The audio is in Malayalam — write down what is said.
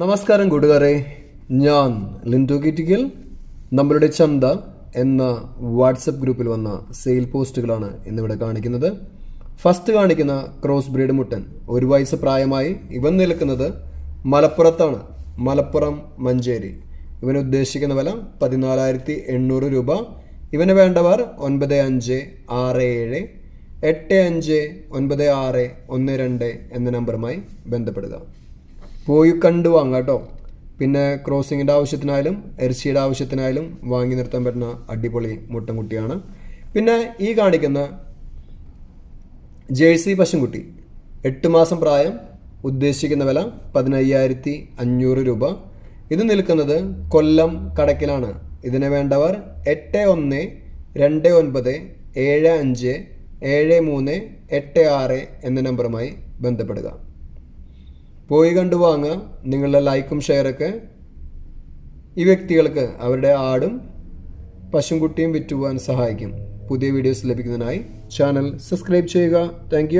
നമസ്കാരം കൂട്ടുകാരെ, ഞാൻ ലിൻഡോ കിറ്റിക്കൽ. നമ്മളുടെ ചന്ത എന്ന വാട്സപ്പ് ഗ്രൂപ്പിൽ വന്ന സെയിൽ പോസ്റ്റുകളാണ് ഇന്നിവിടെ കാണിക്കുന്നത്. ഫസ്റ്റ് കാണിക്കുന്ന ക്രോസ് ബ്രീഡ് മുട്ടൻ 1 വയസ്സ് പ്രായമായി. ഇവൻ നിൽക്കുന്നത് മലപ്പുറത്താണ്, മലപ്പുറം മഞ്ചേരി. ഇവന് ഉദ്ദേശിക്കുന്ന വില 14,800 രൂപ. ഇവന് വേണ്ടവർ 9567 859612 എന്ന നമ്പറുമായി ബന്ധപ്പെടുക. പോയി കണ്ടു വാങ്ങാം കേട്ടോ. പിന്നെ ക്രോസിങ്ങിൻ്റെ ആവശ്യത്തിനായാലും ഇറച്ചിയുടെ ആവശ്യത്തിനായാലും വാങ്ങി നിർത്താൻ പറ്റുന്ന അടിപൊളി മുട്ടൻകുട്ടിയാണ്. പിന്നെ ഈ കാണിക്കുന്ന ജേഴ്സി പശുക്കുട്ടി 8 മാസം പ്രായം, ഉദ്ദേശിക്കുന്ന വില 15,500 രൂപ. ഇത് നിൽക്കുന്നത് കൊല്ലം കടക്കിലാണ്. ഇതിന് വേണ്ടവർ 8129757386 എന്ന നമ്പറുമായി ബന്ധപ്പെടുക. പോയി കണ്ടു വാങ്ങുക. നിങ്ങളുടെ ലൈക്കും ഷെയറൊക്കെ ഈ വ്യക്തികൾക്ക് അവരുടെ ആടും പശുക്കുട്ടിയും വിറ്റുപോകാൻ സഹായിക്കും. പുതിയ വീഡിയോസ് ലഭിക്കുന്നതിനായി ചാനൽ സബ്സ്ക്രൈബ് ചെയ്യുക. താങ്ക്